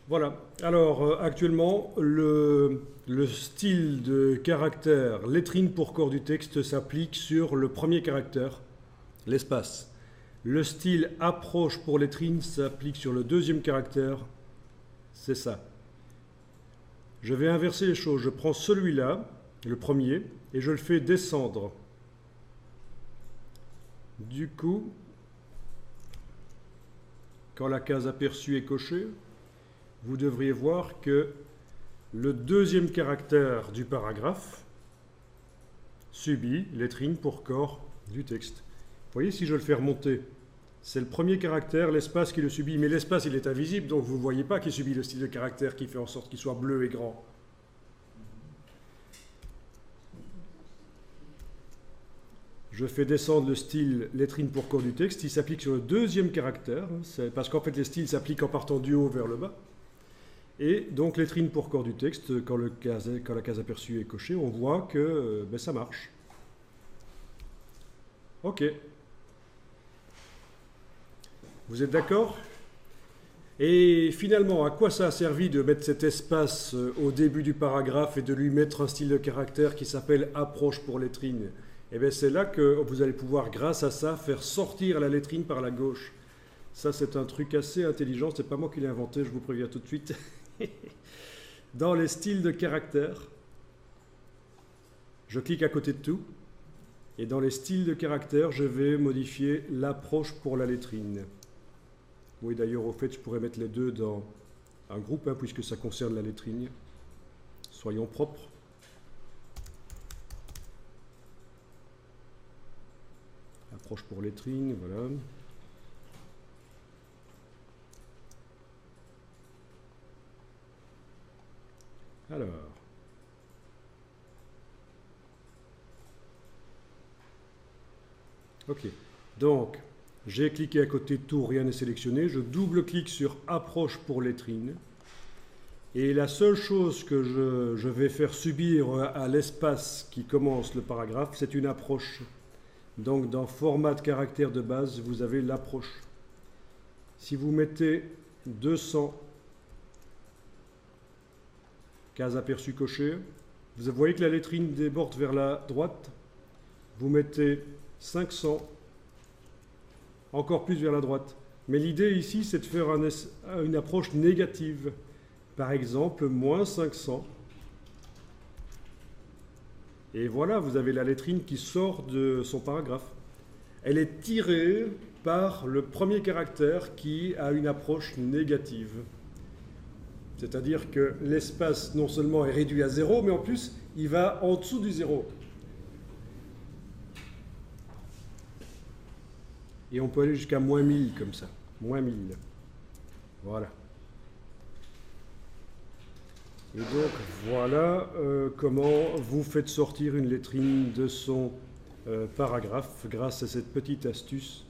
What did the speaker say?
Voilà. Alors, actuellement, le style de caractère lettrine pour corps du texte s'applique sur le premier caractère, l'espace. Le style approche pour lettrine s'applique sur le deuxième caractère, c'est ça. Je vais inverser les choses. Je prends celui-là, le premier, et je le fais descendre. Du coup, quand la case aperçue est cochée, vous devriez voir que le deuxième caractère du paragraphe subit lettrine pour corps du texte. Vous voyez, si je le fais remonter, c'est le premier caractère, l'espace qui le subit, mais l'espace il est invisible, donc vous ne voyez pas qu'il subit le style de caractère qui fait en sorte qu'il soit bleu et grand. Je fais descendre le style lettrine pour corps du texte, il s'applique sur le deuxième caractère, parce qu'en fait les styles s'appliquent en partant du haut vers le bas. Et donc lettrine pour corps du texte, quand la case aperçue est cochée, on voit que ça marche. Ok. Vous êtes d'accord? Et finalement, à quoi ça a servi de mettre cet espace au début du paragraphe et de lui mettre un style de caractère qui s'appelle approche pour lettrine? Eh bien, c'est là que vous allez pouvoir, grâce à ça, faire sortir la lettrine par la gauche. Ça, c'est un truc assez intelligent. C'est pas moi qui l'ai inventé, je vous préviens tout de suite. Dans les styles de caractère, je clique à côté de tout. Et dans les styles de caractère, je vais modifier l'approche pour la lettrine. Oui, d'ailleurs, au fait, je pourrais mettre les deux dans un groupe, puisque ça concerne la lettrine. Soyons propres. Approche pour lettrine, voilà. Alors. Ok. Donc, j'ai cliqué à côté de tout, rien n'est sélectionné. Je double-clique sur approche pour lettrine. Et la seule chose que je vais faire subir à l'espace qui commence le paragraphe, c'est une approche. Donc, dans format de caractère de base, vous avez l'approche. Si vous mettez 200 case aperçue cochée, vous voyez que la lettrine déborde vers la droite. Vous mettez 500, encore plus vers la droite. Mais l'idée ici, c'est de faire une approche négative. Par exemple, moins 500. Et voilà, vous avez la lettrine qui sort de son paragraphe. Elle est tirée par le premier caractère qui a une approche négative. C'est-à-dire que l'espace non seulement est réduit à 0, mais en plus, il va en dessous du 0. Et on peut aller jusqu'à moins 1000 comme ça. Moins 1000. Voilà. Et donc, voilà comment vous faites sortir une lettrine de son paragraphe grâce à cette petite astuce